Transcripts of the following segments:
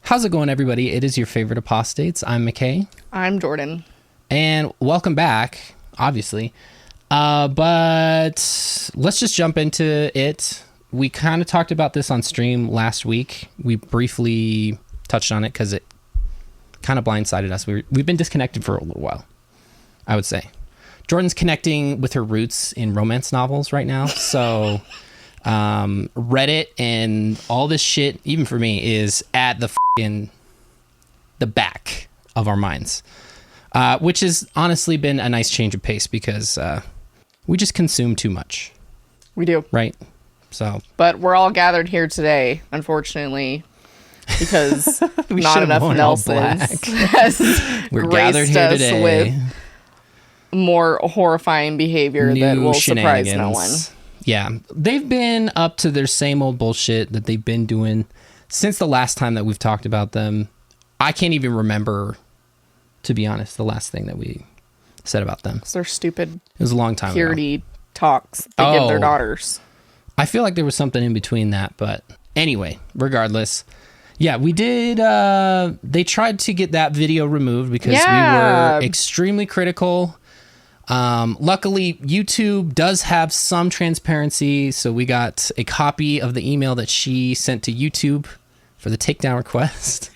How's it going, everybody? It is your favorite apostates. I'm McKay. I'm Jordan. And welcome back, obviously. But let's just jump into it. We kind of talked about this on stream last week. We briefly touched on it because it kind of blindsided us. We've been disconnected for a little while, I would say. Jordan's connecting with her roots in romance novels right now. So Reddit and all this shit, even for me, is at the back of our minds. Which has honestly been a nice change of pace because we just consume too much. We do. Right? So, but we're all gathered here today, unfortunately, because not enough Nelsons has we're gathered here today with more horrifying behavior that will surprise no one. Yeah, they've been up to their same old bullshit that they've been doing since the last time that we've talked about them. I can't even remember, to be honest, the last thing that we said about them. It's their stupid it was a long time purity ago. Talks they give their daughters. I feel like there was something in between that, but anyway, regardless. Yeah, we did. They tried to get that video removed because we were extremely critical. Luckily, YouTube does have some transparency, so we got a copy of the email that she sent to YouTube for the takedown request.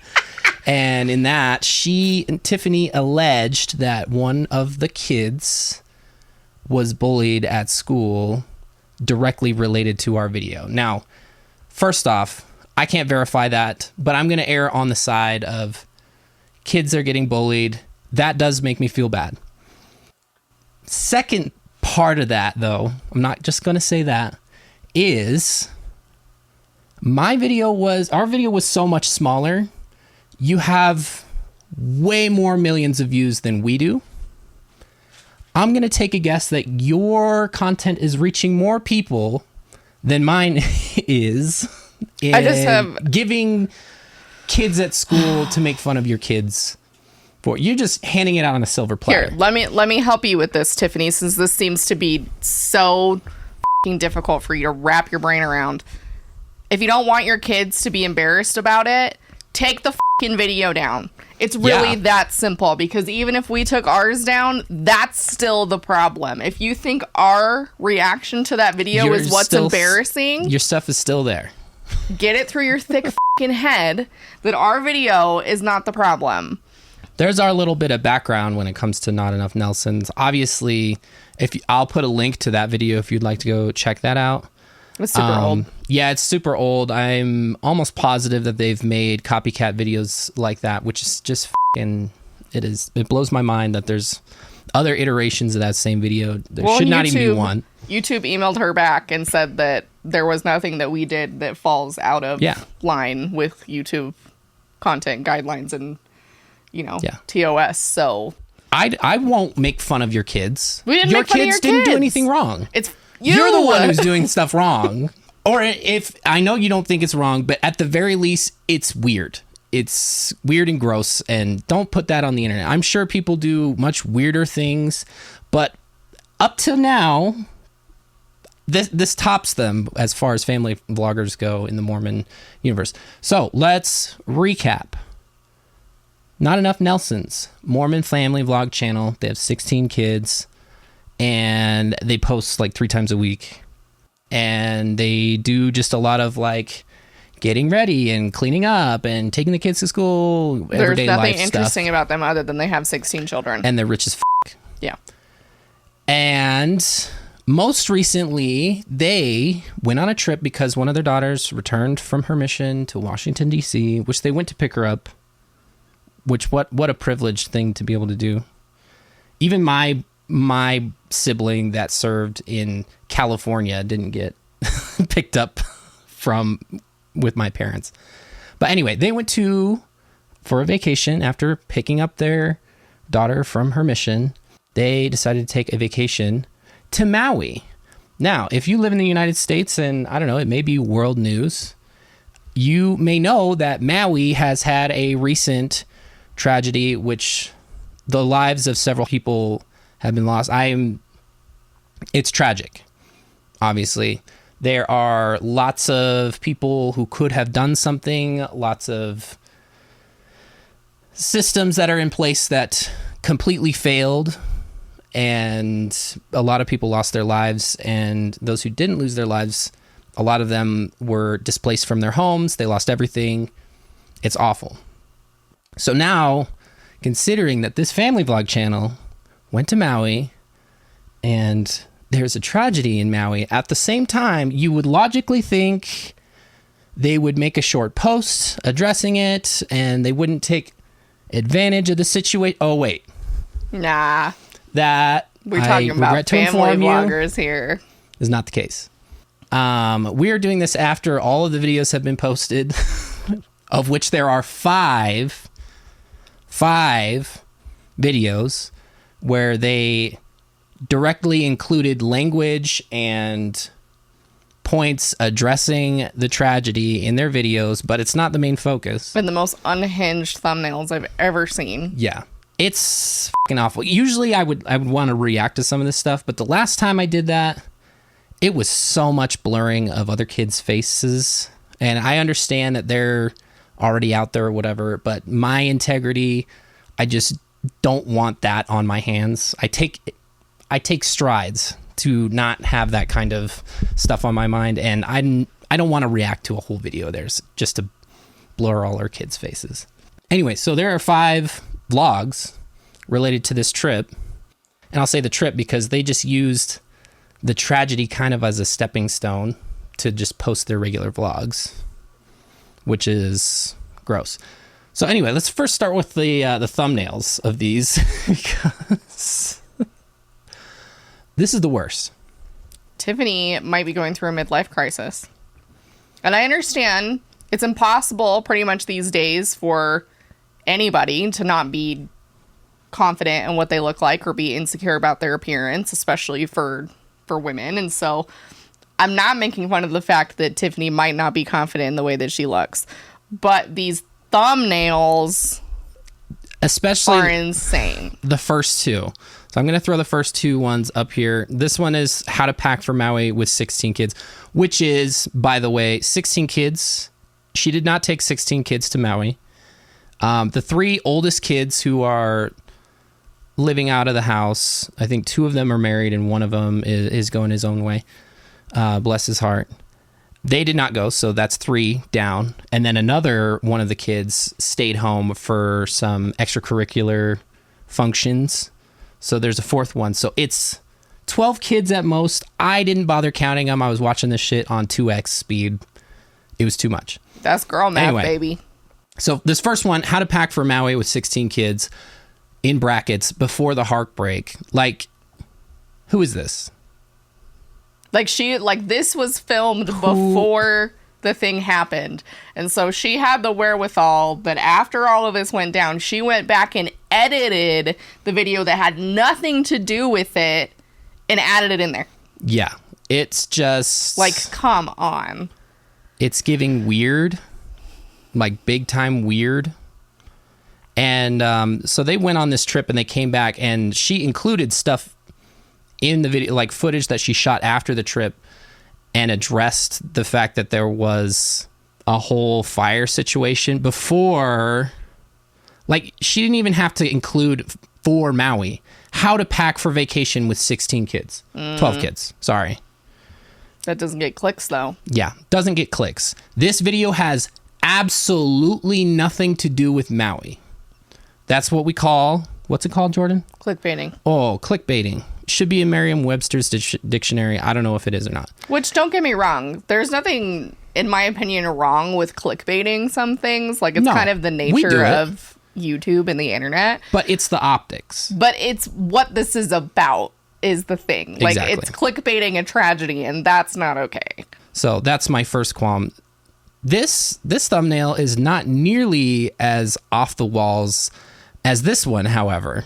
And in that, she and Tiffany alleged that one of the kids was bullied at school directly related to our video. Now, first off, I can't verify that, but I'm going to err on the side of kids are getting bullied. That does make me feel bad. Second part of that, though, I'm not just going to say that, is our video was so much smaller. You have way more millions of views than we do. I'm going to take a guess that your content is reaching more people than mine is. I just have giving kids at school to make fun of your kids. You're just handing it out on a silver platter. Here, let me help you with this, Tiffany, since this seems to be so f***ing difficult for you to wrap your brain around. If you don't want your kids to be embarrassed about it, take the f***ing video down. It's really that simple, because even if we took ours down, that's still the problem. If you think our reaction to that video is what's embarrassing, your stuff is still there. Get it through your thick f***ing head that our video is not the problem. There's our little bit of background when it comes to Not Enough Nelsons. Obviously, I'll put a link to that video if you'd like to go check that out. It's super old. Yeah, it's super old. I'm almost positive that they've made copycat videos like that, which is just it blows my mind that there's other iterations of that same video. There should not even be one. YouTube emailed her back and said that there was nothing that we did that falls out of line with YouTube content guidelines and TOS. So I won't make fun of your kids. We didn't make fun of your kids. Didn't do anything wrong. You're the one who's doing stuff wrong. Or if I know you don't think it's wrong, but at the very least, it's weird. It's weird and gross, and don't put that on the internet. I'm sure people do much weirder things, but up till now, this tops them as far as family vloggers go in the Mormon universe. So let's recap. Not Enough Nelsons, Mormon family vlog channel. They have 16 kids, and they post like 3 times a week. And they do just a lot of like getting ready and cleaning up and taking the kids to school. There's nothing interesting about them other than they have 16 children. And they're rich as f***. Yeah. And most recently, they went on a trip because one of their daughters returned from her mission to Washington, D.C., which they went to pick her up. Which, what a privileged thing to be able to do. Even my sibling that served in California didn't get picked up with my parents. But anyway, they went for a vacation after picking up their daughter from her mission. They decided to take a vacation to Maui. Now, if you live in the United States, and I don't know, it may be world news, you may know that Maui has had a recent tragedy, which the lives of several people have been lost. It's tragic, obviously. There are lots of people who could have done something, lots of systems that are in place that completely failed, and a lot of people lost their lives, and those who didn't lose their lives, a lot of them were displaced from their homes. They lost everything. It's awful. So now, considering that this family vlog channel went to Maui and there's a tragedy in Maui, at the same time, you would logically think they would make a short post addressing it and they wouldn't take advantage of the situation. Oh, wait. Nah. That we're talking about family vloggers here. Is not the case. We are doing this after all of the videos have been posted, of which there are five videos where they directly included language and points addressing the tragedy in their videos, but it's not the main focus. And the most unhinged thumbnails I've ever seen. Yeah. It's fucking awful. Usually I would want to react to some of this stuff, but the last time I did that, it was so much blurring of other kids' faces. And I understand that they're already out there or whatever, but my integrity, I just don't want that on my hands. I take strides to not have that kind of stuff on my mind, and I don't want to react to a whole video of theirs just to blur all our kids' faces. Anyway, so there are 5 vlogs related to this trip, and I'll say the trip because they just used the tragedy kind of as a stepping stone to just post their regular vlogs, which is gross. So anyway, let's first start with the thumbnails of these because this is the worst. Tiffany might be going through a midlife crisis. And I understand it's impossible pretty much these days for anybody to not be confident in what they look like or be insecure about their appearance, especially for women. And so I'm not making fun of the fact that Tiffany might not be confident in the way that she looks. But these thumbnails especially are insane. The first 2. So I'm going to throw the first 2 ones up here. This one is how to pack for Maui with 16 kids, which is, by the way, 16 kids. She did not take 16 kids to Maui. The 3 oldest kids who are living out of the house, I think 2 of them are married and one of them is going his own way. Bless his heart. They did not go, so that's 3 down. And then another one of the kids stayed home for some extracurricular functions. So there's a 4th one. So it's 12 kids at most. I didn't bother counting them. I was watching this shit on 2x speed. It was too much. That's girl math, anyway, baby. So this first one, how to pack for Maui with 16 kids, in brackets, before the heartbreak. Like, who is this? Like, this was filmed before the thing happened. And so she had the wherewithal that after all of this went down, she went back and edited the video that had nothing to do with it and added it in there. Yeah. It's just... like, come on. It's giving weird. Like, big time weird. And so they went on this trip and they came back and she included stuff in the video, like footage that she shot after the trip, and addressed the fact that there was a whole fire situation before. Like, she didn't even have to include for Maui how to pack for vacation with 16 kids. 12 kids, sorry. That doesn't get clicks, though. Yeah, doesn't get clicks. This video has absolutely nothing to do with Maui. That's what we call, what's it called, Jordan? Clickbaiting. Oh, clickbaiting. Should be in Merriam-Webster's dictionary. I don't know if it is or not. Which, don't get me wrong, there's nothing, in my opinion, wrong with clickbaiting some things. Like, it's kind of the nature of YouTube and the internet. But it's the optics. But it's what this is about is the thing. Like, exactly. It's clickbaiting a tragedy, and that's not okay. So that's my first qualm. This thumbnail is not nearly as off the walls as this one, however.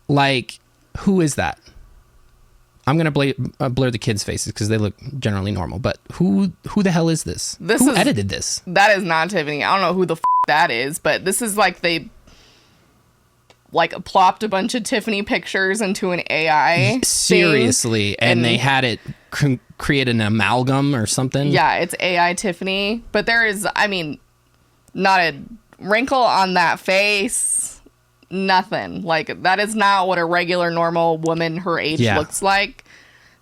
Like, who is that? I'm going to blur the kids' faces because they look generally normal. But who the hell is this? Who edited this? That is not Tiffany. I don't know who the that is, but this is like they plopped a bunch of Tiffany pictures into an AI seriously, and they had it create an amalgam or something. Yeah, it's AI Tiffany. But there is, I mean, not a wrinkle on that face, nothing. Like, that is not what a regular, normal woman her age looks like.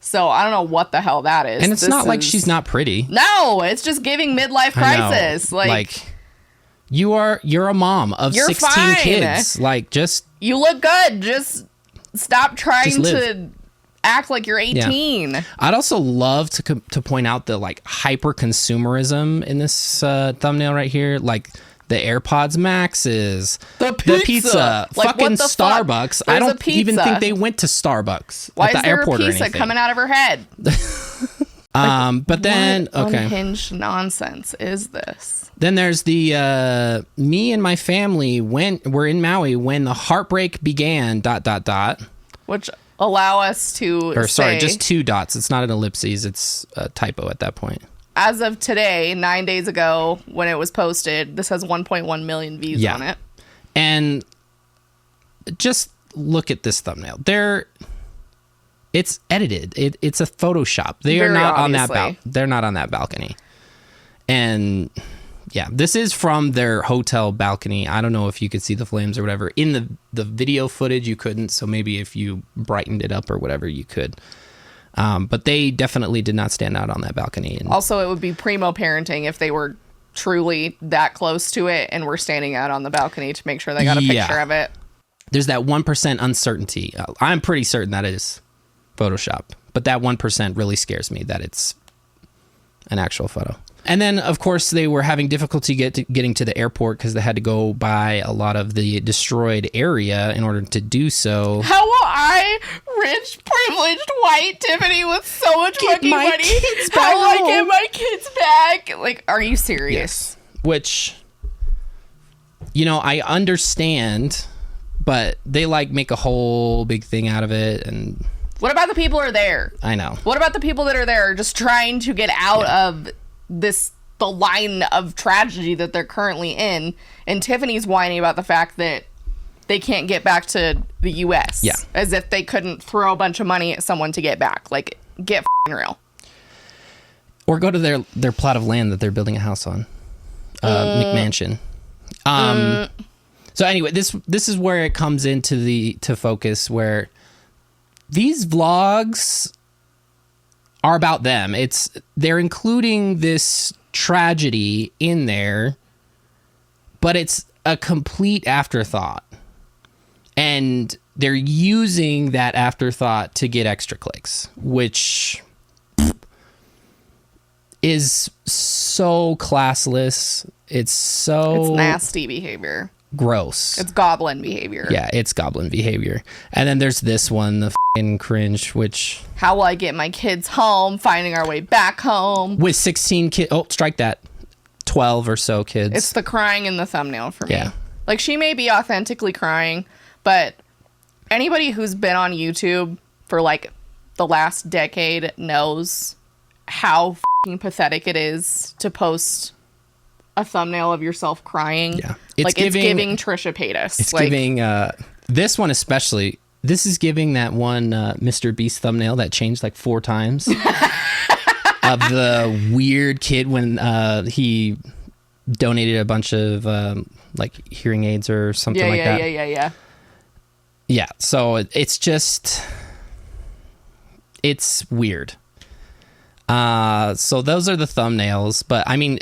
So I don't know what the hell that is. And it's not like she's not pretty. No, it's just giving midlife crisis. Like you're a mom of 16 kids. Like, just you look good. Just stop trying to act like you're 18. Yeah. I'd also love to point out the like hyper consumerism in this thumbnail right here. Like the AirPods Maxes, the pizza, like, fucking Starbucks. I don't even think they went to Starbucks at the airport or anything. Why is there a pizza coming out of her head? But then, what unhinged nonsense is this? Then there's the me and my family were in Maui when the heartbreak began. ... Which allow us to sorry, just 2 dots. It's not an ellipses. It's a typo at that point. As of today, 9 days ago, when it was posted, this has 1.1 million views on it. And just look at this thumbnail. It's edited. It's a Photoshop. They are not on that. They're not on that balcony. And yeah, this is from their hotel balcony. I don't know if you could see the flames or whatever. In the video footage, you couldn't. So maybe if you brightened it up or whatever, you could. But they definitely did not stand out on that balcony. And also, it would be primo parenting if they were truly that close to it and were standing out on the balcony to make sure they got a picture of it. There's that 1% uncertainty. I'm pretty certain that is Photoshop, but that 1% really scares me that it's an actual photo. And then, of course, they were having difficulty getting to the airport because they had to go by a lot of the destroyed area in order to do so. How will I, rich, privileged, white Tiffany with so much fucking money, how will I get my kids back? Like, are you serious? Yes. Which, I understand, but they make a whole big thing out of it. And what about the people who are there? I know. What about the people that are there just trying to get out of the line of tragedy that they're currently in? And Tiffany's whining about the fact that they can't get back to the U.S. Yeah. As if they couldn't throw a bunch of money at someone to get back. Like, get f***ing real. Or go to their plot of land that they're building a house on. McMansion. So anyway, this is where it comes into to focus, where these vlogs are about them. They're including this tragedy in there, but it's a complete afterthought. And they're using that afterthought to get extra clicks, which is so classless. It's nasty behavior. Gross. It's goblin behavior. Yeah, it's goblin behavior. And then there's this one, the f***ing cringe, which... How will I get my kids home? Finding our way back home. With 16 kids... Oh, strike that. 12 or so kids. It's the crying in the thumbnail for me. Yeah. Like, she may be authentically crying, but anybody who's been on YouTube for, the last decade knows how f***ing pathetic it is to post a thumbnail of yourself crying. Yeah. It's giving Trisha Paytas. It's giving... this one especially... This is giving that one Mr. Beast thumbnail that changed 4 times. Of the weird kid when he donated a bunch of hearing aids or something like that. Yeah. Yeah, so it's just... It's weird. So those are the thumbnails, but I mean,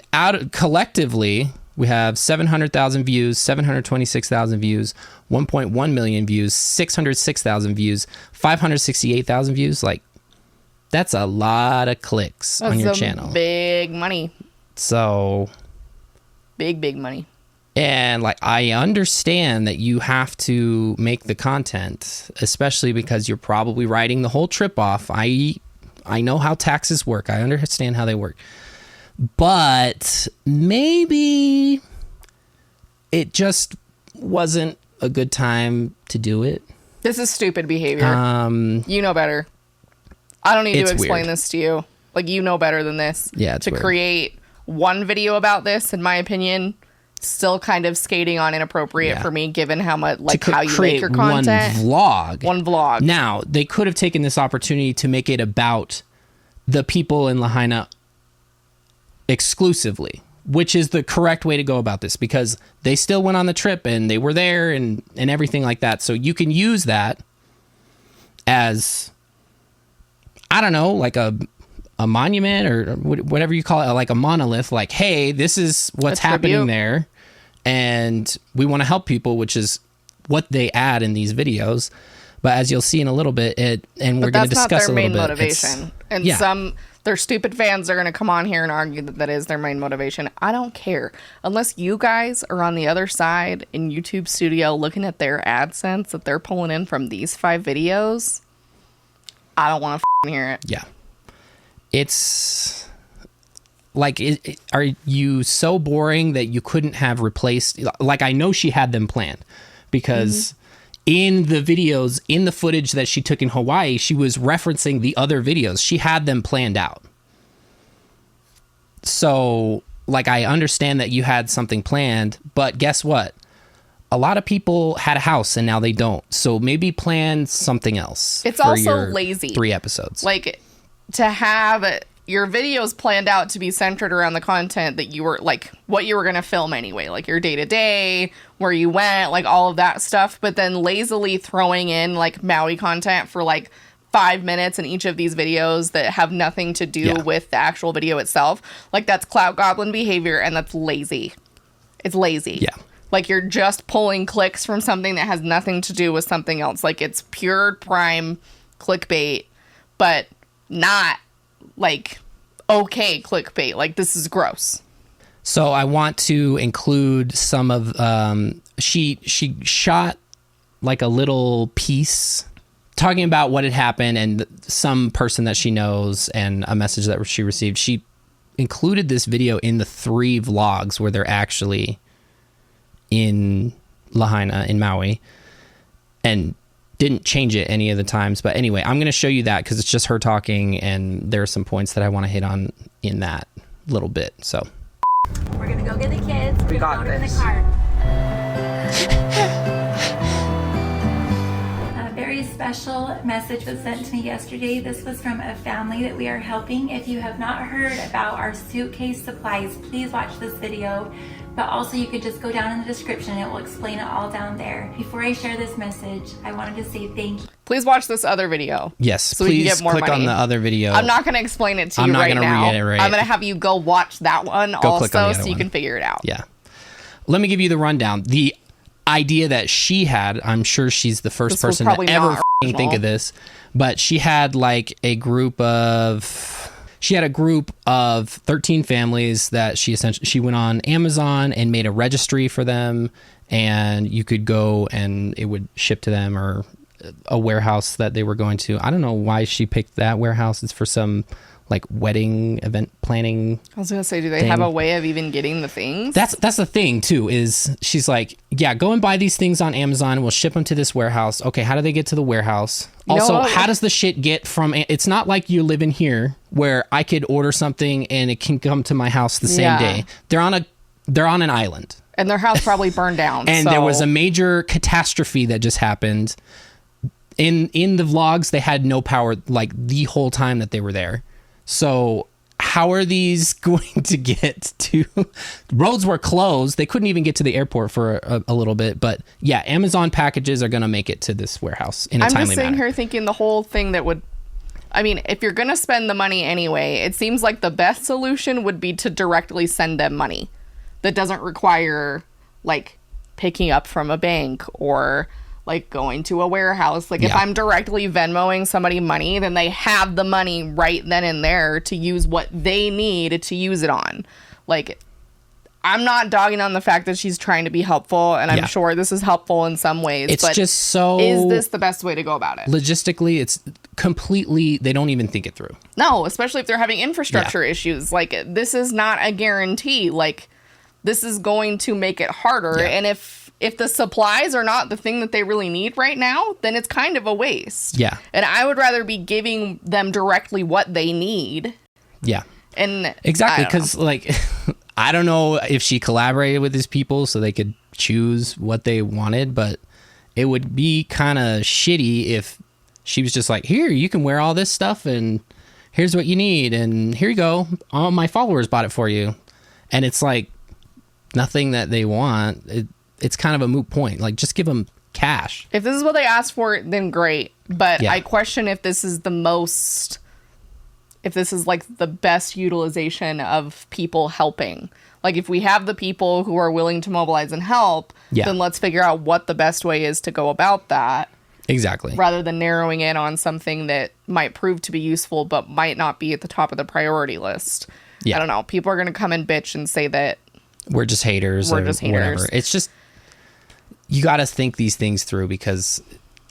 collectively, we have 700,000 views, 726,000 views, 1.1 million views, 606,000 views, 568,000 views. That's a lot of clicks on your channel. Big money. So big money. And I understand that you have to make the content, especially because you're probably writing the whole trip off. I know how taxes work. I understand how they work. But maybe it just wasn't a good time to do it. This is stupid behavior. You know better. I don't need to explain this to you. You know better than this. Yeah, it's to weird. Create one video about this, in my opinion, still kind of skating on inappropriate for me, given how much how you make your content. One vlog. Now, they could have taken this opportunity to make it about the people in Lahaina exclusively. which is the correct way to go about this, because they still went on the trip and they were there and everything like that. So you can use that as, I don't know, like a monument or whatever you call it, like a monolith, like, hey, this is what's happening there. And we want to help people, which is what they add in these videos. But as you'll see in a little bit, and we're going to discuss a little bit. That's not their main motivation. And their stupid fans are going to come on here and argue that is their main motivation. I don't care. Unless you guys are on the other side in YouTube Studio looking at their AdSense that they're pulling in from these 5 videos, I don't want to hear it. Yeah. It's like, are you so boring that you couldn't have replaced? Like, I know she had them planned because in the videos, in the footage that she took in Hawaii, she was referencing the other videos. She had them planned out. So, like, I understand that you had something planned, but guess what? A lot of people had a house and now they don't. So maybe plan something else. It's also lazy. 3 episodes. Like, to have your videos planned out to be centered around the content that you were, like, what you were going to film anyway, like your day-to-day, where you went, like all of that stuff, but then lazily throwing in like Maui content for like 5 minutes in each of these videos that have nothing to do with the actual video itself. Like, that's clout goblin behavior, and that's lazy. It's lazy. Yeah. Like, you're just pulling clicks from something that has nothing to do with something else. Like, it's pure prime clickbait, but not like okay clickbait. Like, this is gross. So I want to include some of she shot like a little piece talking about what had happened and some person that she knows and a message that she received. She included this video in the 3 vlogs where they're actually in Lahaina in Maui, and didn't change it any of the times. But anyway, I'm going to show you that because it's just her talking, and there are some points that I want to hit on in that little bit. So we're going to go get the kids. We got this. In the car. A very special message was sent to me yesterday. This was from a family that we are helping. If you have not heard about our suitcase supplies, please watch this video. But also you could just go down in the description. It will explain it all down there. Before I share this message, I wanted to say thank you. Please watch this other video. Yes, so please we can get more click money. On the other video. I'm not going to explain it to you right now. I'm not going to reiterate. I'm going to have you go watch that one also so you can figure it out. Yeah. Let me give you the rundown. The idea that she had, I'm sure she's the first person to ever think of this, but she had like a group of 13 families that she went on Amazon and made a registry for them, and you could go and it would ship to them, or a warehouse that they were going to. I don't know why she picked that warehouse. It's for some like wedding event planning. I was gonna say, do they have a way of even getting the things? That's the thing too, is she's like, yeah, go and buy these things on Amazon. We'll ship them to this warehouse. Okay, how do they get to the warehouse? Also, how does the shit get from? It's not like you live in here where I could order something and it can come to my house the same day. They're on an island, and their house probably burned down. And there was a major catastrophe that just happened. In the vlogs, they had no power like the whole time that they were there. So how are these going to get to? Roads were closed. They couldn't even get to the airport for a little bit. But yeah, Amazon packages are going to make it to this warehouse in a timely manner. I'm just sitting here thinking the whole thing that would, I mean, if you're going to spend the money anyway, it seems like the best solution would be to directly send them money. That doesn't require like picking up from a bank or like going to a warehouse. Like if I'm directly Venmoing somebody money, then they have the money right then and there to use what they need to use it on. Like, I'm not dogging on the fact that she's trying to be helpful, and I'm sure this is helpful in some ways. It's just so... Is this the best way to go about it? Logistically, it's completely... They don't even think it through. No, especially if they're having infrastructure issues. Like, this is not a guarantee. Like, this is going to make it harder. And if the supplies are not the thing that they really need right now, then it's kind of a waste. Yeah. And I would rather be giving them directly what they need. Yeah. And exactly, because like I don't know if she collaborated with these people so they could choose what they wanted, but it would be kind of shitty if she was just like, here, you can wear all this stuff and here's what you need and here you go. All my followers bought it for you. And it's like nothing that they want. It's kind of a moot point. Like, just give them cash. If this is what they asked for, then great. But Yeah. I question if this is like the best utilization of people helping. Like, if we have the people who are willing to mobilize and help, then let's figure out what the best way is to go about that. Exactly. Rather than narrowing in on something that might prove to be useful but might not be at the top of the priority list. Yeah. I don't know. People are going to come and bitch and say that we're just haters. We're just haters. Whatever. It's just, you got to think these things through, because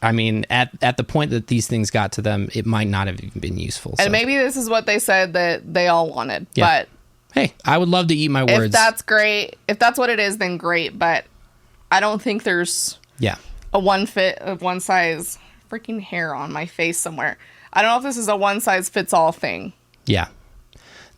I mean, at the point that these things got to them, it might not have even been useful. And maybe this is what they said that they all wanted. Yeah. But hey, I would love to eat my words. If that's great, if that's what it is, then great. But I don't think there's a one size freaking hair on my face somewhere. I don't know if this is a one size fits all thing. Yeah.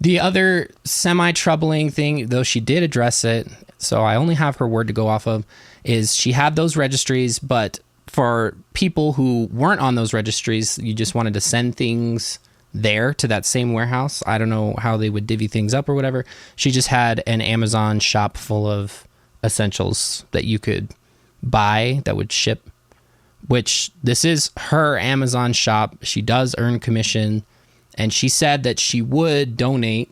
The other semi-troubling thing, though she did address it, so I only have her word to go off of, is she had those registries, but for people who weren't on those registries, you just wanted to send things there to that same warehouse. I don't know how they would divvy things up or whatever. She just had an Amazon shop full of essentials that you could buy that would ship, which this is her Amazon shop. She does earn commission, and she said that she would donate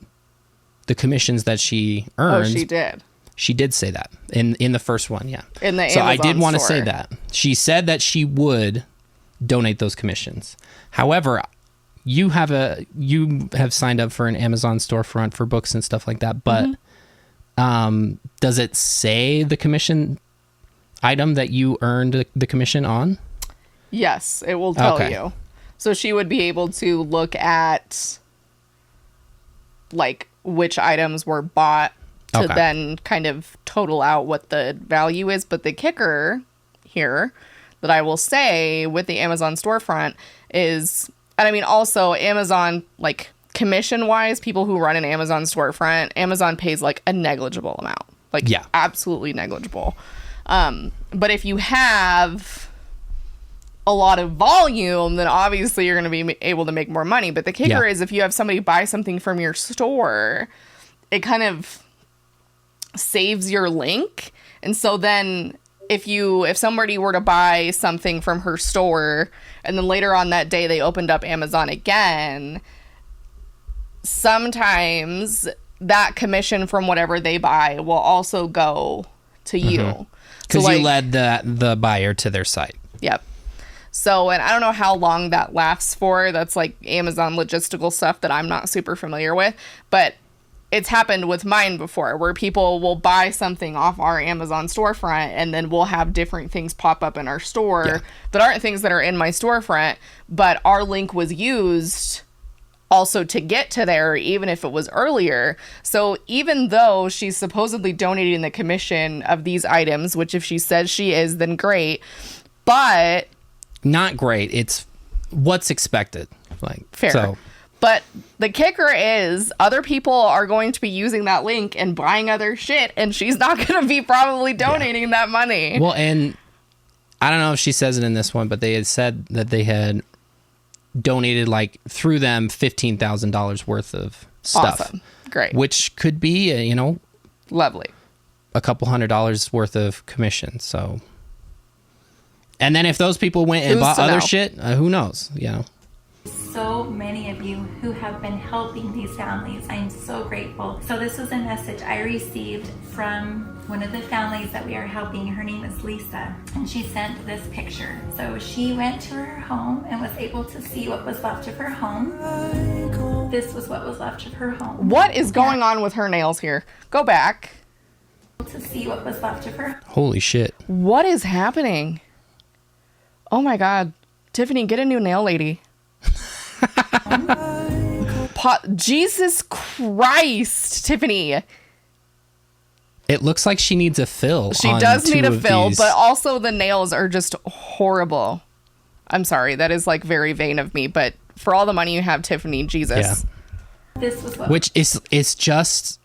the commissions that she earns. Oh, she did. She did say that in the first one, yeah. In the so Amazon I did want to store. say that. She said that she would donate those commissions. However, you have signed up for an Amazon storefront for books and stuff like that, but does it say the commission item that you earned the commission on? Yes, it will tell you. So she would be able to look at like which items were bought to then kind of total out what the value is. But the kicker here that I will say with the Amazon storefront is, and I mean also Amazon, like commission wise, people who run an Amazon storefront, Amazon pays like a negligible amount, like absolutely negligible. But if you have a lot of volume, then obviously you're going to be able to make more money. But the kicker is if you have somebody buy something from your store, it kind of saves your link. And so then if somebody were to buy something from her store and then later on that day they opened up Amazon again, sometimes that commission from whatever they buy will also go to you. Because so, you led the buyer to their site. Yep. So, and I don't know how long that lasts for. That's like Amazon logistical stuff that I'm not super familiar with. But it's happened with mine before where people will buy something off our Amazon storefront and then we'll have different things pop up in our store that aren't things that are in my storefront, but our link was used also to get to there, even if it was earlier. So even though she's supposedly donating the commission of these items, which if she says she is, then great, but not great. It's what's expected. Like fair. So. But the kicker is other people are going to be using that link and buying other shit, and she's not going to be probably donating that money. Well, and I don't know if she says it in this one, but they had said that they had donated, like, through them $15,000 worth of stuff. Awesome. Great. Which could be, lovely. a couple $100s worth of commission. So, and then if those people went and bought other shit, who knows, So many of you who have been helping these families. I'm so grateful. So this was a message I received from one of the families that we are helping. Her name is Lisa, and she sent this picture. So she went to her home and was able to see what was left of her home. This was what was left of her home. What is going on with her nails here? Go back. To see what was left of her. Holy shit. What is happening? Oh my God. Tiffany, get a new nail lady. Jesus Christ, Tiffany. It looks like she needs a fill. She does need a fill, but also the nails are just horrible. I'm sorry, that is like very vain of me, but for all the money you have, Tiffany, Jesus. Yeah. This was what which is just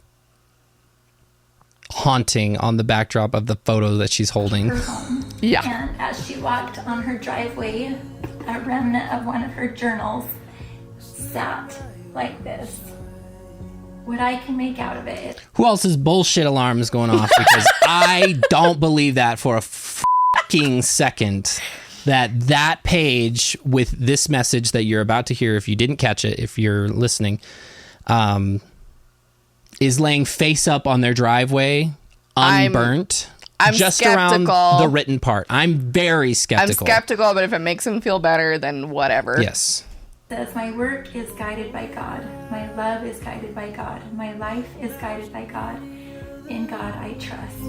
haunting on the backdrop of the photo that she's holding. Her home. Yeah. And as she walked on her driveway, a remnant of one of her journals sat like this. what I can make out of it. Who else's bullshit alarm is going off? Because I don't believe that for a fucking second that page with this message that you're about to hear, if you didn't catch it, if you're listening, is laying face up on their driveway, unburnt. I'm just skeptical. Around the written part. I'm very skeptical. I'm skeptical, but if it makes him feel better, then whatever. Yes. Says, my work is guided by God. My love is guided by God. My life is guided by God. In God I trust.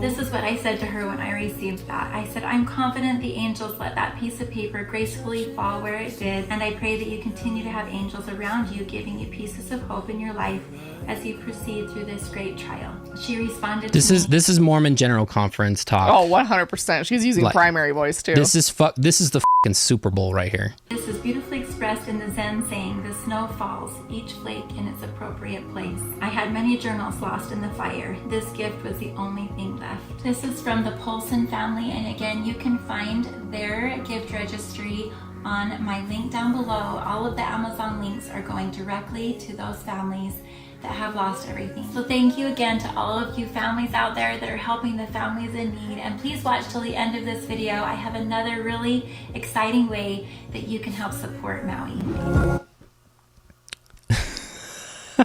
This is what I said to her when I received that. I said, I'm confident the angels let that piece of paper gracefully fall where it did, and I pray that you continue to have angels around you, giving you pieces of hope in your life as you proceed through this great trial. She responded This is Mormon General Conference talk. Oh, 100%. She's using primary voice too. This is the fucking Super Bowl right here. This is beautifully expressed in the Zen saying, the snow falls, each flake in its appropriate place. I had many journals lost in the fire. This gift was the only thing left. This is from the Polson family, and again, you can find their gift registry on my link down below. All of the Amazon links are going directly to those families that have lost everything. So thank you again to all of you families out there that are helping the families in need. And please watch till the end of this video. I have another really exciting way that you can help support Maui.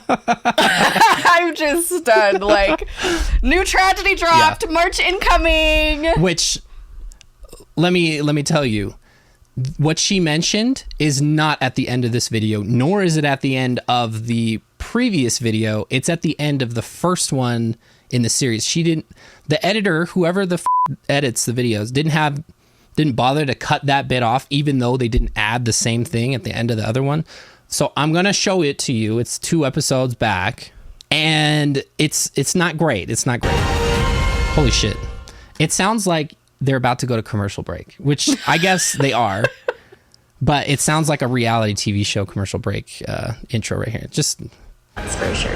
I'm just stunned. Like, new tragedy dropped, March incoming. Which, let me tell you, what she mentioned is not at the end of this video, nor is it at the end of the previous video. It's at the end of the first one in the series. The editor, whoever edits the videos, didn't bother to cut that bit off, even though they didn't add the same thing at the end of the other one. So I'm gonna show it to you. It's 2 episodes back, and it's not great. It's not great. Holy shit! It sounds like they're about to go to commercial break, which I guess they are, but it sounds like a reality TV show commercial break intro right here. That's for sure.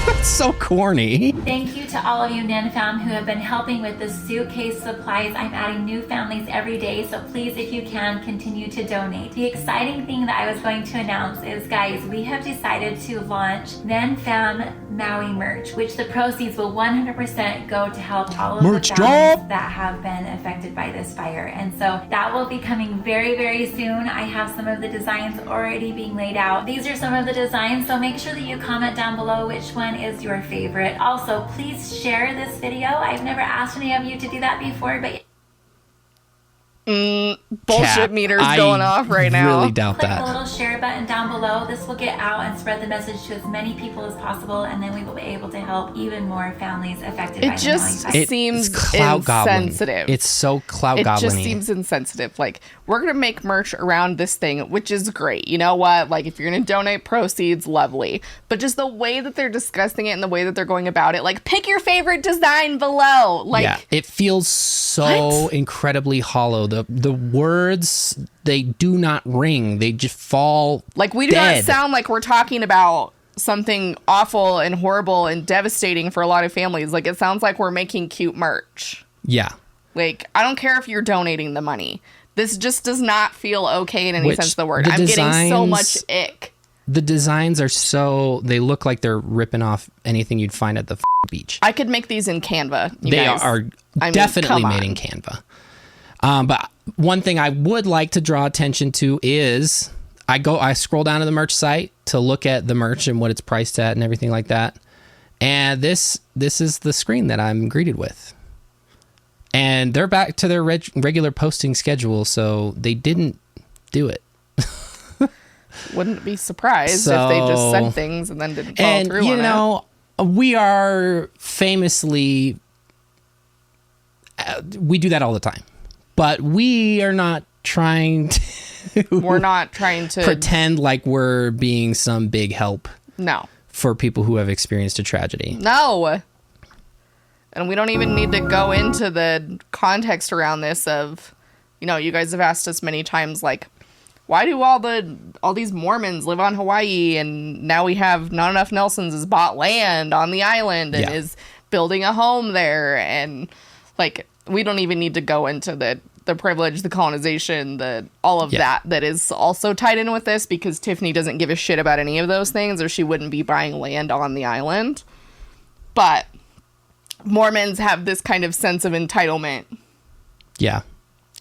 That's so corny. Thank you to all of you NenFam who have been helping with the suitcase supplies. I'm adding new families every day, so please, if you can, continue to donate. The exciting thing that I was going to announce is, guys, we have decided to launch NenFam Maui merch, which the proceeds will 100% go to help all of merch the families drop that have been affected by this fire. And so that will be coming very, very soon. I have some of the designs already being laid out. These are some of the designs, so make sure that you comment down below which one is your favorite. Also, please share this video. I've never asked any of you to do that before, but Bullshit meters going off right now. I really doubt click that. the little share button down below. This will get out and spread the message to as many people as possible, and then we will be able to help even more families affected by It just the Maui seems It's cloud gobbling. insensitive. It's so cloud gobbling. It just seems insensitive. Like, we're going to make merch around this thing, which is great. You know what? Like, if you're going to donate proceeds, lovely. But just the way that they're discussing it and the way that they're going about it, like, pick your favorite design below. Like, yeah, it feels so incredibly hollow. The words, they do not ring. They just fall like, we do dead. not sound like we're talking about something awful and horrible and devastating for a lot of families. Like, it sounds like we're making cute merch. Yeah. Like, I don't care if you're donating the money. This just does not feel okay in any sense of the word. I'm getting so much ick. The designs are so, they look like they're ripping off anything you'd find at the beach. I could make these in Canva. They guys. are I mean, definitely come made on. in Canva. But one thing I would like to draw attention to is I scroll down to the merch site to look at the merch and what it's priced at and everything like that. And this is the screen that I'm greeted with. And they're back to their regular posting schedule, so they didn't do it. Wouldn't be surprised if they just said things and then didn't follow through on it. And, you know, we are famously... we do that all the time. But we are not trying to... We're not trying to... pretend like we're being some big help. No. For people who have experienced a tragedy. No. And we don't even need to go into the context around this of, you know, you guys have asked us many times, like, why do all these Mormons live on Hawaii, and now we have not enough Nelsons has bought land on the island and is building a home there, and like, we don't even need to go into the the privilege, the colonization, all of that is also tied in with this, because Tiffany doesn't give a shit about any of those things, or she wouldn't be buying land on the island. But Mormons have this kind of sense of entitlement. Yeah.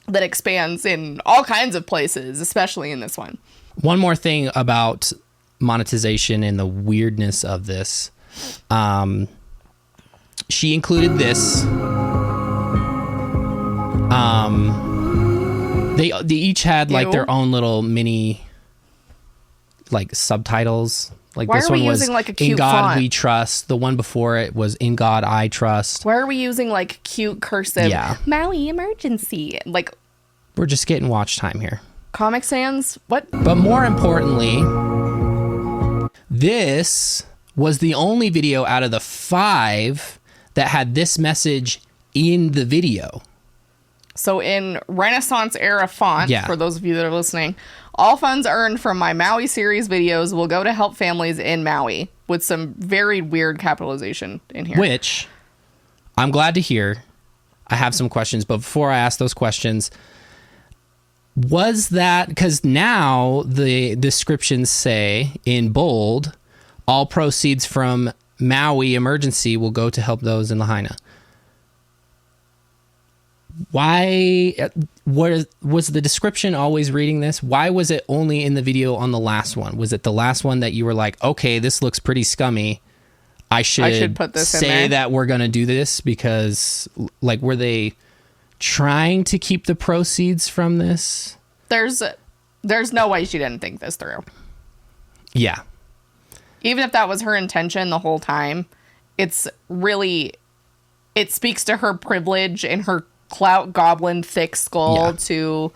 That expands in all kinds of places, especially in this one. One more thing about monetization and the weirdness of this. She included this. They each had like their own little mini like subtitles. Like Why this are we one was using, like, a cute "In God font? We Trust." The one before it was "In God I Trust." Why are we using like cute cursive? Yeah. Maui emergency. Like, We're just getting watch time here. Comic Sans? What? But more importantly, this was the only video out of the 5 that had this message in the video. So in Renaissance era font, for those of you that are listening, all funds earned from my Maui series videos will go to help families in Maui, with some very weird capitalization in here. Which I'm glad to hear. I have some questions, but before I ask those questions, was that because now the descriptions say in bold, all proceeds from Maui emergency will go to help those in Lahaina. Why was the description always reading this? Why was it only in the video on the last one? Was it the last one that you were like, okay, this looks pretty scummy, I should put this say in there, that we're gonna do this? Because like, were they trying to keep the proceeds from this? There's no way she didn't think this through. Yeah. Even if that was her intention the whole time, it speaks to her privilege and her clout goblin thick skull to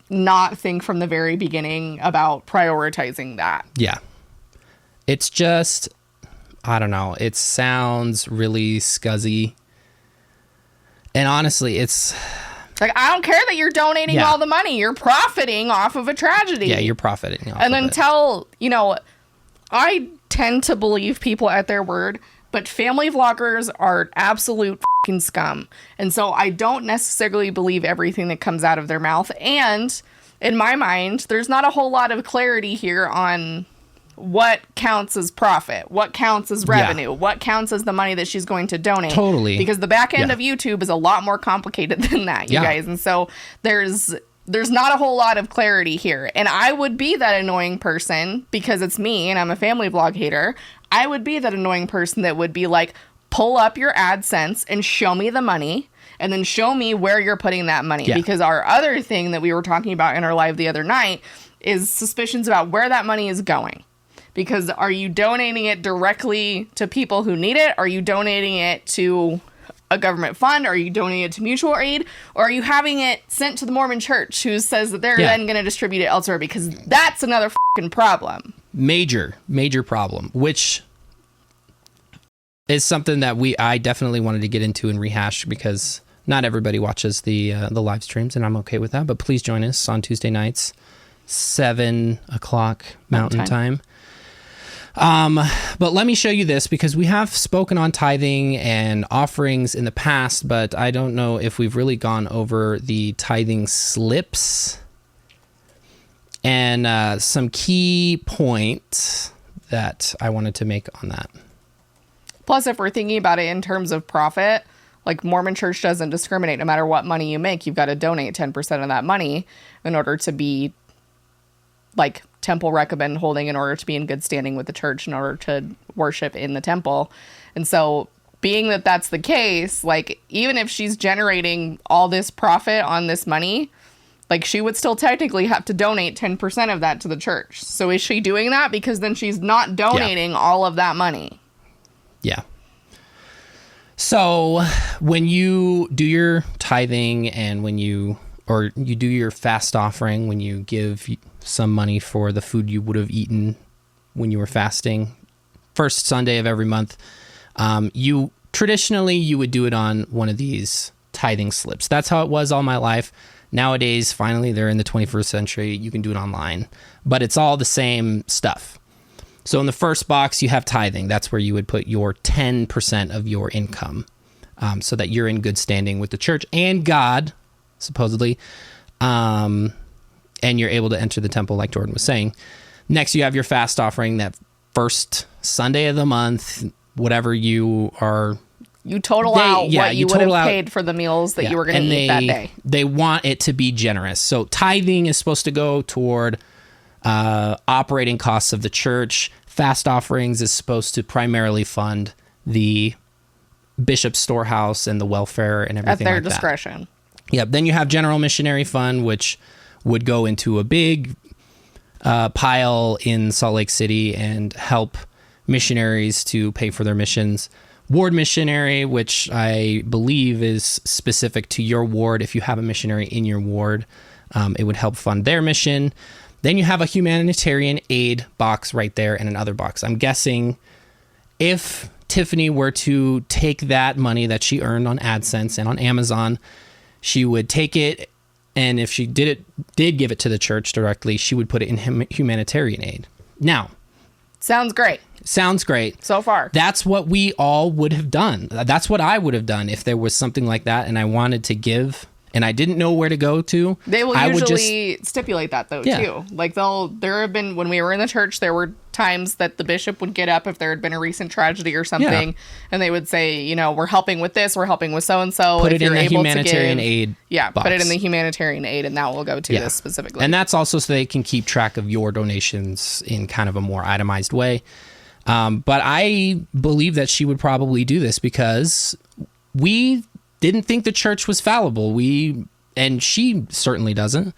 not think from the very beginning about prioritizing that. Yeah. It's just, I don't know. It sounds really scuzzy. And honestly, it's like, I don't care that you're donating all the money. You're profiting off of a tragedy. Yeah, you're profiting off and of then I tend to believe people at their word, but family vloggers are absolute fucking scum. And so I don't necessarily believe everything that comes out of their mouth. And in my mind, there's not a whole lot of clarity here on what counts as profit, what counts as revenue, what counts as the money that she's going to donate. Totally. Because the back end of YouTube is a lot more complicated than that, you guys. And so there's not a whole lot of clarity here. And I would be that annoying person, because it's me and I'm a family vlog hater. I would be that annoying person that would be like, pull up your AdSense and show me the money, and then show me where you're putting that money. Yeah. Because our other thing that we were talking about in our live the other night is suspicions about where that money is going. Because are you donating it directly to people who need it? Are you donating it to a government fund? Are you donating it to mutual aid? Or are you having it sent to the Mormon church, who says that they're then going to distribute it elsewhere? Because that's another fucking problem. Major problem, which is something that I definitely wanted to get into and rehash, because not everybody watches the live streams, and I'm okay with that. But please join us on Tuesday nights, 7:00 Mountain Time. But let me show you this, because we have spoken on tithing and offerings in the past, but I don't know if we've really gone over the tithing slips and some key points that I wanted to make on that. Plus, if we're thinking about it in terms of profit, like, Mormon church doesn't discriminate. No matter what money you make, you've got to donate 10% of that money in order to be, like, temple recommend holding, in order to be in good standing with the church, in order to worship in the temple. And so, being that that's the case, like, even if she's generating all this profit on this money, like, she would still technically have to donate 10% of that to the church. So is she doing that? Because then she's not donating all of that money. Yeah. So when you do your tithing, and when you do your fast offering, when you give some money for the food you would have eaten when you were fasting, first Sunday of every month, you would do it on one of these tithing slips. That's how it was all my life. Nowadays, finally, they're in the 21st century. You can do it online, but it's all the same stuff. So in the first box, you have tithing. That's where you would put your 10% of your income, so that you're in good standing with the church and God, supposedly. And you're able to enter the temple like Jordan was saying. Next, you have your fast offering that first Sunday of the month, whatever you are. You total out what you would have paid for the meals that you were going to eat that day. They want it to be generous. So tithing is supposed to go toward operating costs of the church. Fast offerings is supposed to primarily fund the bishop's storehouse and the welfare and everything like that. At their discretion. Yep. Then you have general missionary fund, which would go into a big pile in Salt Lake City and help missionaries to pay for their missions. Ward missionary, which I believe is specific to your ward. If you have a missionary in your ward, it would help fund their mission. Then you have a humanitarian aid box right there and another box. I'm guessing if Tiffany were to take that money that she earned on AdSense and on Amazon, she would take it, and if she did give it to the church directly, she would put it in humanitarian aid. Now, sounds great so far. That's what we all would have done. That's what I would have done if there was something like that and I wanted to give and I didn't know where to go to. They will usually stipulate that though too. Like there have been, when we were in the church, there were times that the bishop would get up if there had been a recent tragedy or something, and they would say, we're helping with this, we're helping with so and so. Put it in the humanitarian aid. Yeah, box. Put it in the humanitarian aid, and that will go to this specifically. And that's also so they can keep track of your donations in kind of a more itemized way. But I believe that she would probably do this because we didn't think the church was fallible. And she certainly doesn't.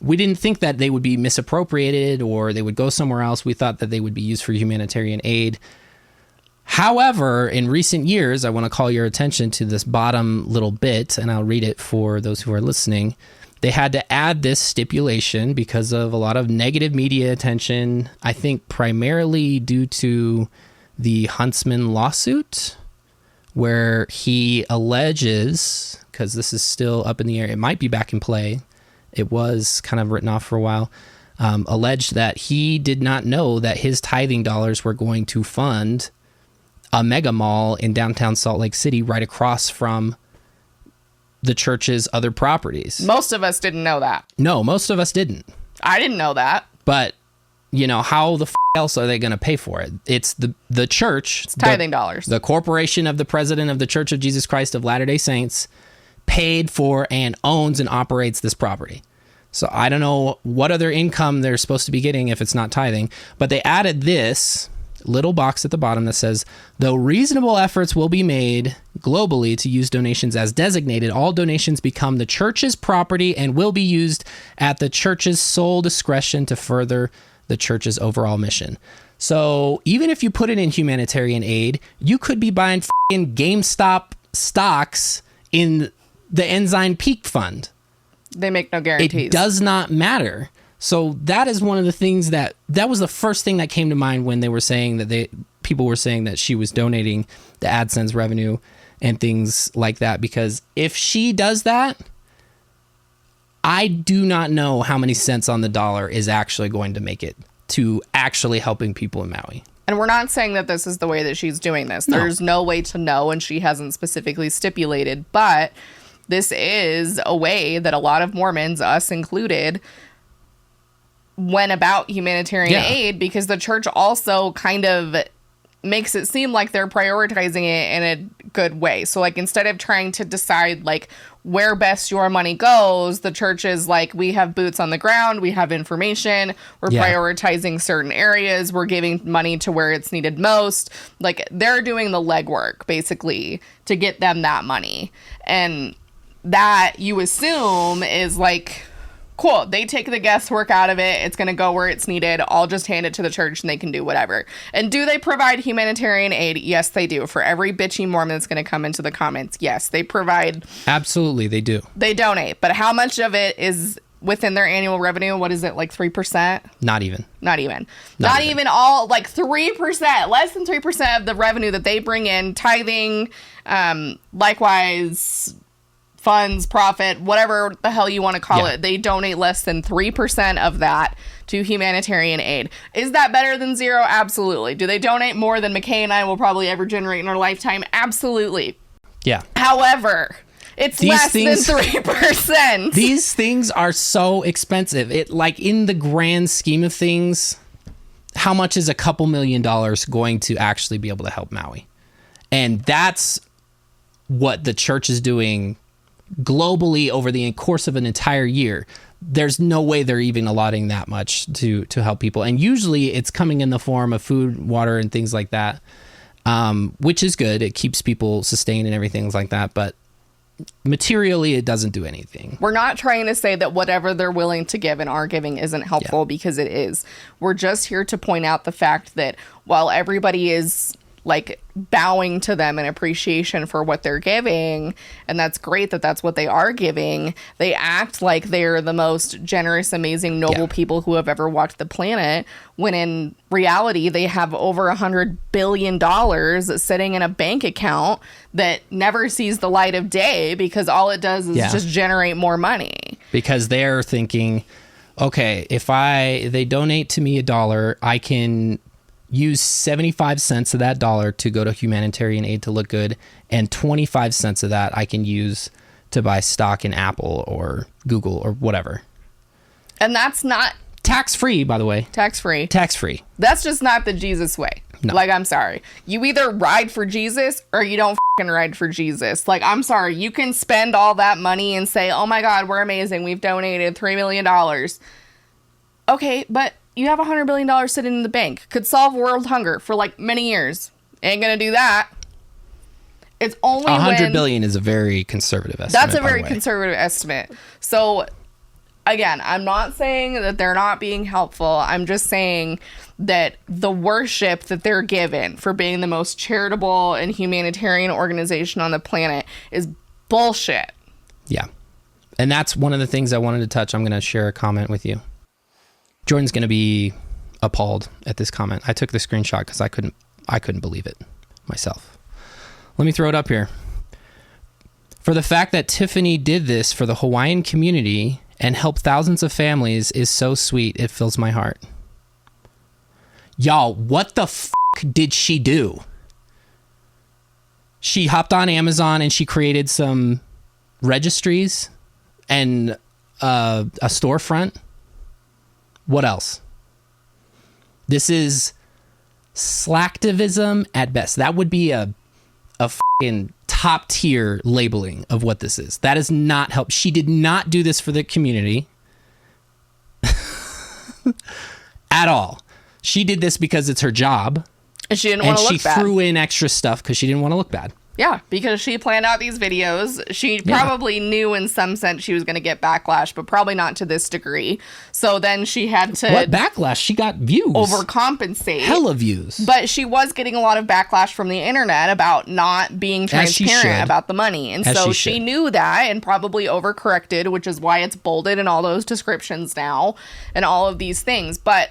We didn't think that they would be misappropriated or they would go somewhere else. We thought that they would be used for humanitarian aid. However, in recent years, I want to call your attention to this bottom little bit, and I'll read it for those who are listening. They had to add this stipulation because of a lot of negative media attention, I think primarily due to the Huntsman lawsuit, where he alleges, because this is still up in the air, it might be back in play, it was kind of written off for a while, alleged that he did not know that his tithing dollars were going to fund a mega mall in downtown Salt Lake City right across from the church's other properties. Most of us didn't know that. No, most of us didn't. I didn't know that. But, how the else are they going to pay for it? It's the church. It's tithing dollars. The corporation of the president of the Church of Jesus Christ of Latter-day Saints paid for and owns and operates this property. So I don't know what other income they're supposed to be getting if it's not tithing. But they added this little box at the bottom that says, though reasonable efforts will be made globally to use donations as designated, all donations become the church's property and will be used at the church's sole discretion to further the church's overall mission. So even if you put it in humanitarian aid, you could be buying f***ing GameStop stocks in the Ensign Peak Fund. They make no guarantees. It does not matter. So that is one of the things that was the first thing that came to mind when they were saying that people were saying that she was donating the AdSense revenue and things like that. Because if she does that, I do not know how many cents on the dollar is actually going to make it to actually helping people in Maui. And we're not saying that this is the way that she's doing this. No. There's no way to know, and she hasn't specifically stipulated. But this is a way that a lot of Mormons, us included, went about humanitarian aid, because the church also kind of makes it seem like they're prioritizing it in a good way. So like, instead of trying to decide like where best your money goes, the church is like, we have boots on the ground, we have information, we're prioritizing certain areas, we're giving money to where it's needed most. Like, they're doing the legwork basically to get them that money. And that, you assume, is like, cool, they take the guesswork out of it, it's going to go where it's needed, I'll just hand it to the church and they can do whatever. And do they provide humanitarian aid? Yes, they do. For every bitchy Mormon that's going to come into the comments, yes, they provide. Absolutely, they do. They donate. But how much of it is within their annual revenue? What is it, like 3%? Not even all, like 3%, less than 3% of the revenue that they bring in, tithing, likewise, funds, profit, whatever the hell you want to call it, they donate less than 3% of that to humanitarian aid. Is that better than zero? Absolutely. Do they donate more than McKay and I will probably ever generate in our lifetime? Absolutely. Yeah. However, It's These less things- than 3%. These things are so expensive. It, like, in the grand scheme of things, how much is a couple $1 million going to actually be able to help Maui? And that's what the church is doing globally over the course of an entire year. There's no way they're even allotting that much to help people. And usually it's coming in the form of food, water, and things like that, which is good. It keeps people sustained and everything like that. But materially, it doesn't do anything. We're not trying to say that whatever they're willing to give and are giving isn't helpful, because it is. We're just here to point out the fact that while everybody is like bowing to them in appreciation for what they're giving, and that's great that that's what they are giving, they act like they're the most generous, amazing, noble people who have ever walked the planet, when in reality they have over $100 billion sitting in a bank account that never sees the light of day, because all it does is just generate more money. Because they're thinking, okay, if they donate to me $1, I can use 75 cents of that dollar to go to humanitarian aid to look good, and 25 cents of that I can use to buy stock in Apple or Google or whatever. And that's not tax-free, by the way. Tax-free. Tax-free. That's just not the Jesus way. No. Like, I'm sorry. You either ride for Jesus or you don't fucking ride for Jesus. Like, I'm sorry. You can spend all that money and say, oh my God, we're amazing. We've donated $3 million. Okay, but you have $100 billion sitting in the bank. Could solve world hunger for like many years. Ain't gonna do that. It's only $100 billion is a very conservative estimate. That's a very conservative estimate. So, again, I'm not saying that they're not being helpful. I'm just saying that the worship that they're given for being the most charitable and humanitarian organization on the planet is bullshit. Yeah. And that's one of the things I wanted to touch. I'm going to share a comment with you. Jordan's going to be appalled at this comment. I took the screenshot because I couldn't believe it myself. Let me throw it up here. For the fact that Tiffany did this for the Hawaiian community and helped thousands of families is so sweet, it fills my heart. Y'all, what the fuck did she do? She hopped on Amazon and she created some registries and a storefront. What else? This is slacktivism at best. That would be a fucking top tier labeling of what this is. That is not help. She did not do this for the community at all. She did this because it's her job. And she didn't want to look bad. And she threw in extra stuff because she didn't want to look bad. Yeah, because she planned out these videos. She probably knew in some sense she was going to get backlash, but probably not to this degree. So then she had to... What backlash? She got views. Overcompensate. Hella views. But she was getting a lot of backlash from the internet about not being transparent about the money. And so she knew that and probably overcorrected, which is why it's bolded in all those descriptions now and all of these things. But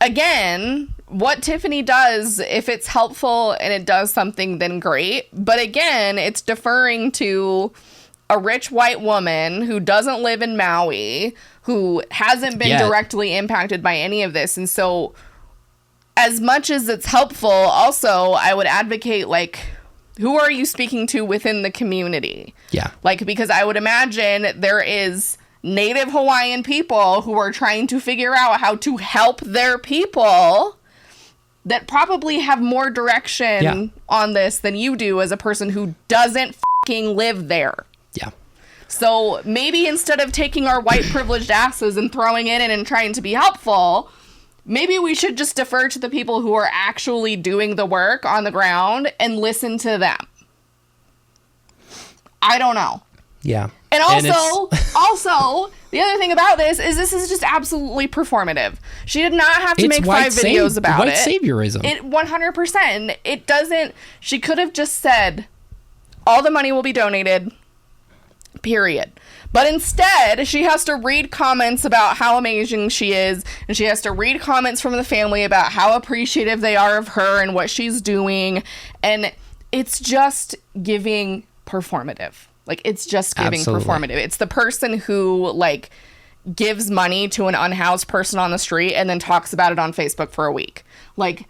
again, what Tiffany does, if it's helpful and it does something, then great. But again, it's deferring to a rich white woman who doesn't live in Maui, who hasn't been directly impacted by any of this. And so as much as it's helpful, also, I would advocate, like, who are you speaking to within the community? Yeah. Like, because I would imagine there is Native Hawaiian people who are trying to figure out how to help their people that probably have more direction on this than you do as a person who doesn't fucking live there. Yeah. So maybe instead of taking our white privileged asses and throwing it in and trying to be helpful, maybe we should just defer to the people who are actually doing the work on the ground and listen to them. I don't know. Yeah. And also, the other thing about this is just absolutely performative. She did not have to make 5 videos about it. White saviorism. It 100%. It doesn't. She could have just said, all the money will be donated, period. But instead, she has to read comments about how amazing she is, and she has to read comments from the family about how appreciative they are of her and what she's doing. And it's just giving performative. Like, it's just giving performative. It's the person who, like, gives money to an unhoused person on the street and then talks about it on Facebook for a week. Like,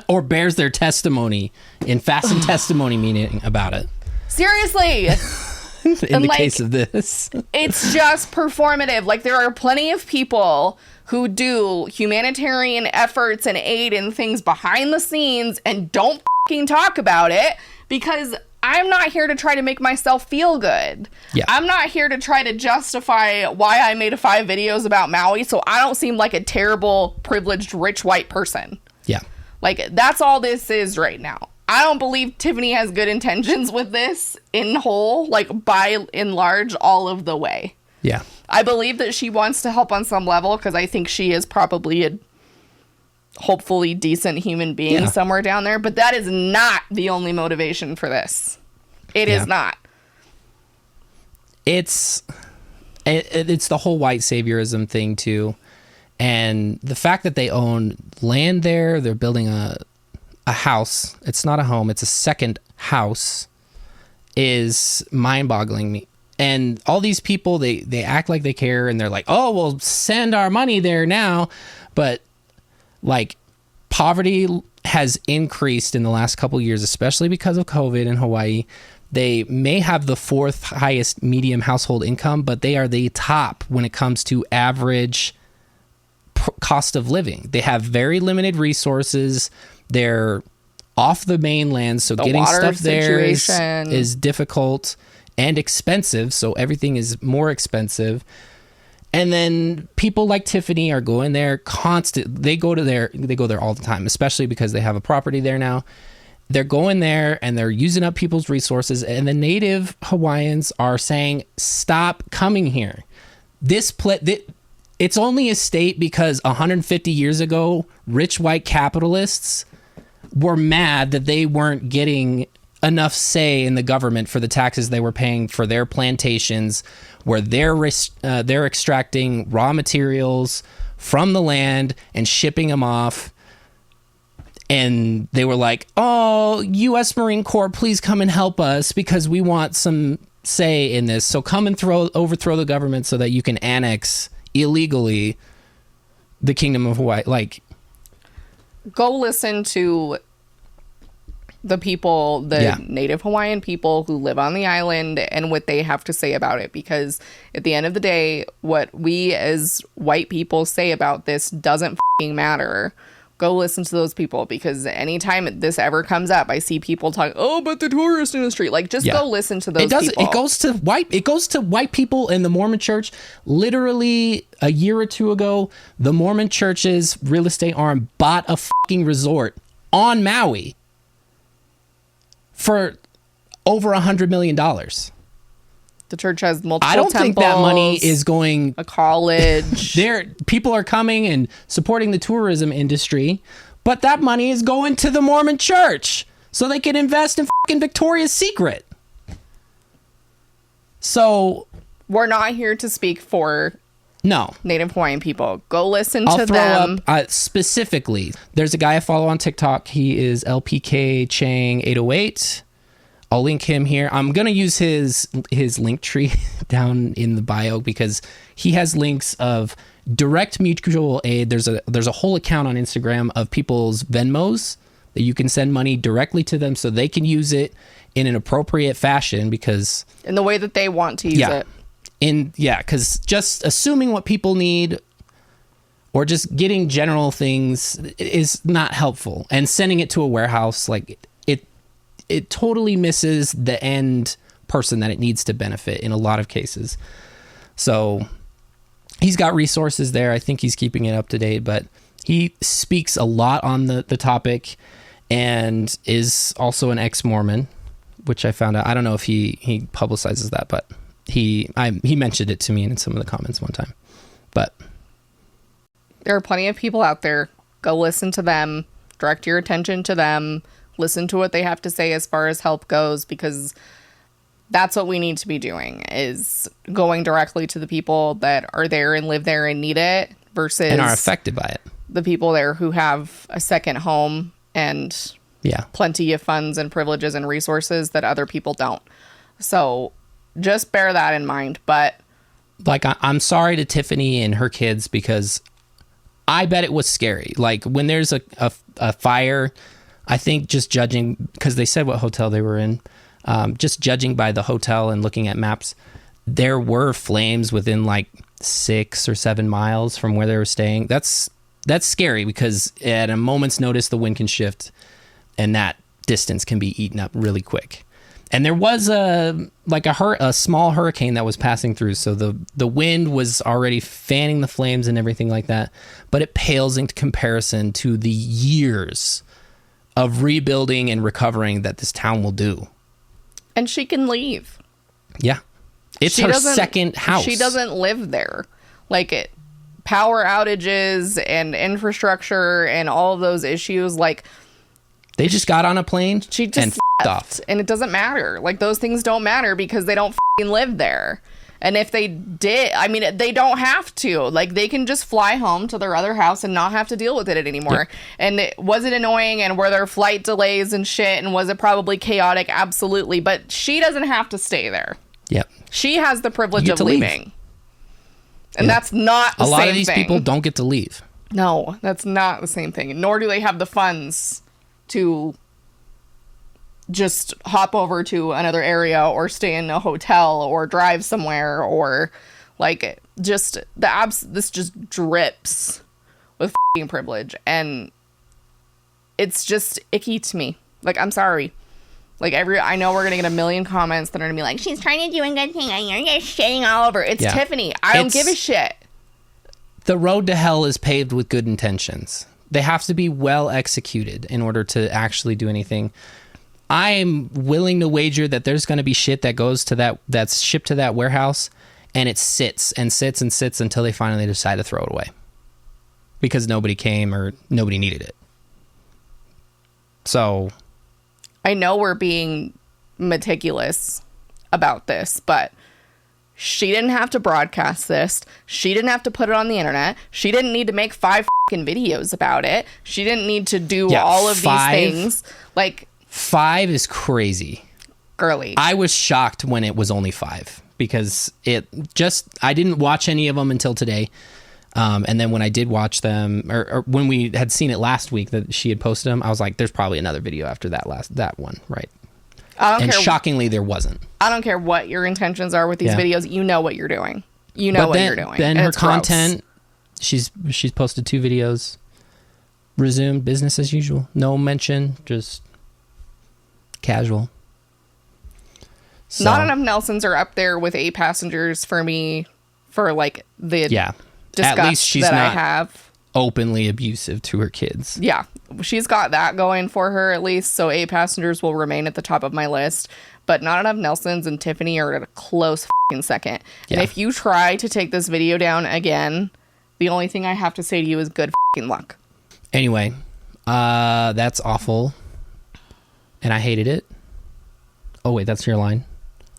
or bears their testimony in fast and testimony meeting about it. Seriously. in the case of this. It's just performative. Like, there are plenty of people who do humanitarian efforts and aid and things behind the scenes and don't fucking talk about it, because I'm not here to try to make myself feel good. Yeah. I'm not here to try to justify why I made 5 videos about Maui so I don't seem like a terrible, privileged, rich white person. Yeah. Like, that's all this is right now. I don't believe Tiffany has good intentions with this in whole, like, by and large, all of the way. Yeah. I believe that she wants to help on some level, because I think she is probably a hopefully decent human being somewhere down there, but that is not the only motivation for this. It is not. It's the whole white saviorism thing too, and the fact that they own land there, they're building a house. It's not a home, it's a second house, is mind-boggling me. And all these people, they act like they care, and they're like, oh, we'll send our money there now, but like, poverty has increased in the last couple of years, especially because of COVID in Hawaii. They may have the 4th highest medium household income, but they are the top when it comes to average cost of living. They have very limited resources. They're off the mainland, so getting stuff there is difficult and expensive, so everything is more expensive. And then people like Tiffany are going there they go there all the time, especially because they have a property there now. They're going there and they're using up people's resources, and the native Hawaiians are saying, stop coming here. It's only a state because 150 years ago, rich white capitalists were mad that they weren't getting enough say in the government for the taxes they were paying for their plantations, where they're extracting raw materials from the land and shipping them off. And they were like, oh, U.S. Marine Corps, please come and help us because we want some say in this. So come and overthrow the government so that you can annex illegally the Kingdom of Hawaii. Like, go listen to the people, native Hawaiian people who live on the island, and what they have to say about it. Because at the end of the day, what we as white people say about this doesn't fucking matter. Go listen to those people, because anytime this ever comes up, I see people talk, oh, but the tourist industry. Like, just go listen to those people. It goes to white people in the Mormon church. Literally a year or two ago, the Mormon church's real estate arm bought a fucking resort on Maui for over $100 million. The church has multiple I don't temples, think that money is going... a college. People are coming and supporting the tourism industry, but that money is going to the Mormon church so they can invest in fucking Victoria's Secret. So... we're not here to speak for... no. Native Hawaiian people. Go listen to them. I'll throw up specifically. There's a guy I follow on TikTok. He is LPK Chang 808. I'll link him here. I'm going to use his link tree down in the bio, because he has links of direct mutual aid. There's a whole account on Instagram of people's Venmos that you can send money directly to them so they can use it in an appropriate fashion, because in the way that they want to use it. Because just assuming what people need or just getting general things is not helpful, and sending it to a warehouse, like, it totally misses the end person that it needs to benefit in a lot of cases. So he's got resources there. I think he's keeping it up to date, but he speaks a lot on the topic, and is also an ex-Mormon, which I found out. I don't know if he publicizes that, but he mentioned it to me in some of the comments one time. But there are plenty of people out there. Go listen to them. Direct your attention to them. Listen to what they have to say as far as help goes, because that's what we need to be doing, is going directly to the people that are there and live there and need it, versus... and are affected by it. The people there who have a second home and plenty of funds and privileges and resources that other people don't. So just bear that in mind. But like, I'm sorry to Tiffany and her kids, because I bet it was scary. Like, when there's a fire... I think just judging, because they said what hotel they were in, Just judging by the hotel and looking at maps, there were flames within like 6 or 7 miles from where they were staying. That's scary because at a moment's notice, the wind can shift and that distance can be eaten up really quick. And there was a small hurricane that was passing through. So the wind was already fanning the flames and everything like that. But it pales in comparison to the years of rebuilding and recovering that this town will do. And she can leave. Yeah. It's her second house. She doesn't live there. Like power outages and infrastructure and all of those issues, like they just got on a plane she just and f***ed off. And it doesn't matter. Like those things don't matter because they don't f***ing live there. And if they did, I mean, they don't have to. Like they can just fly home to their other house and not have to deal with it anymore. Yep. And was it annoying? And were there flight delays and shit? And was it probably chaotic? Absolutely. But she doesn't have to stay there. Yep. She has the privilege of leaving. And that's not the same thing. A lot of these people don't get to leave. No, that's not the same thing. Nor do they have the funds to just hop over to another area or stay in a hotel or drive somewhere or like just this just drips with f***ing privilege. And it's just icky to me. Like, I'm sorry. Like I know we're gonna get a million comments that are gonna be like, she's trying to do a good thing and you're just shitting all over. It's Tiffany. I don't give a shit. The road to hell is paved with good intentions. They have to be well executed in order to actually do anything. I'm willing to wager that there's going to be shit that goes to that's shipped to that warehouse and it sits and sits and sits until they finally decide to throw it away because nobody came or nobody needed it. So I know we're being meticulous about this, but she didn't have to broadcast this. She didn't have to put it on the internet. She didn't need to make 5 fucking videos about it. She didn't need to do all of these things. Like 5 is crazy. Girly. I was shocked when it was only 5 because I didn't watch any of them until today. And then when I did watch them, or when we had seen it last week that she had posted them, I was like, there's probably another video after that one, right? Shockingly, there wasn't. I don't care what your intentions are with these videos. You know what you're doing. You know what you're doing. Then her content, she's posted 2 videos. Resumed business as usual. No mention, just casual. So. Not enough Nelsons are up there with 8 passengers for me for like the disgust at least she's that not I have. Openly abusive to her kids. Yeah, she's got that going for her at least. So 8 passengers will remain at the top of my list. But not enough Nelsons and Tiffany are at a close f***ing second. Yeah. And if you try to take this video down again, the only thing I have to say to you is good f***ing luck. Anyway, that's awful. And I hated it. Oh, wait, that's your line?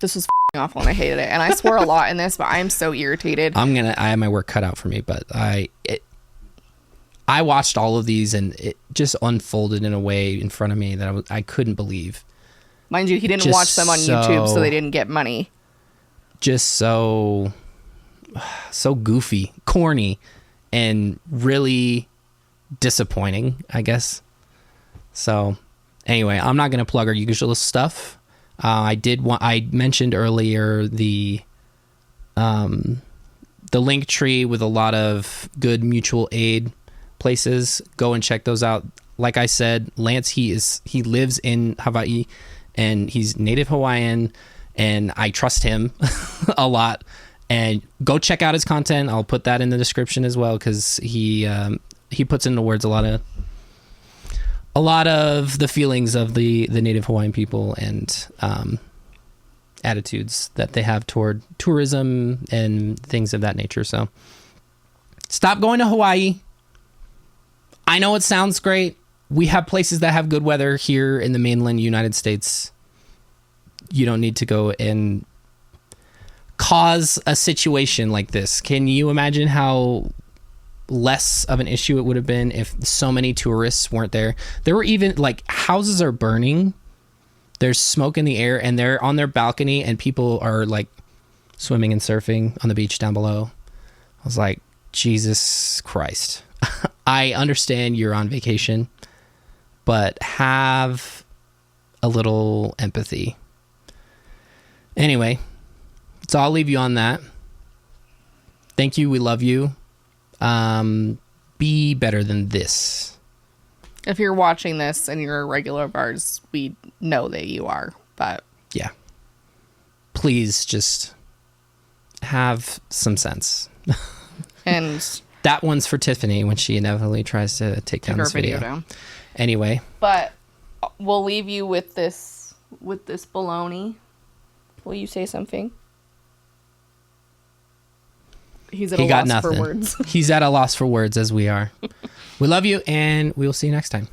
This was f***ing awful and I hated it. And I swore a lot in this, but I am so irritated. I have my work cut out for me, but I watched all of these and it just unfolded in a way in front of me that I couldn't believe. Mind you, he didn't watch them on YouTube, so they didn't get money. Just so goofy, corny, and really disappointing, I guess. So anyway, I'm not going to plug our usual stuff. I mentioned earlier the link tree with a lot of good mutual aid places. Go and check those out. Like I said, Lance, he lives in Hawaii and he's native Hawaiian and I trust him a lot. And go check out his content. I'll put that in the description as well because he puts into words a lot of the feelings of the native Hawaiian people and attitudes that they have toward tourism and things of that nature. So stop going to Hawaii. I know it sounds great. We have places that have good weather here in the mainland United States. You don't need to go and cause a situation like this. Can you imagine how less of an issue it would have been if so many tourists weren't there? There were even like houses are burning. There's smoke in the air and they're on their balcony and people are like swimming and surfing on the beach down below. I was like, Jesus Christ. I understand you're on vacation, but have a little empathy Anyway, so I'll leave you on that. Thank you. We love you. Be better than this. If you're watching this and you're a regular of ours, we know that you are, but yeah. Please just have some sense. And that one's for Tiffany when she inevitably tries to take down this video down. Anyway. But we'll leave you with this baloney. Will you say something? He's at a loss for words. He's at a loss for words, as we are. We love you, and we will see you next time.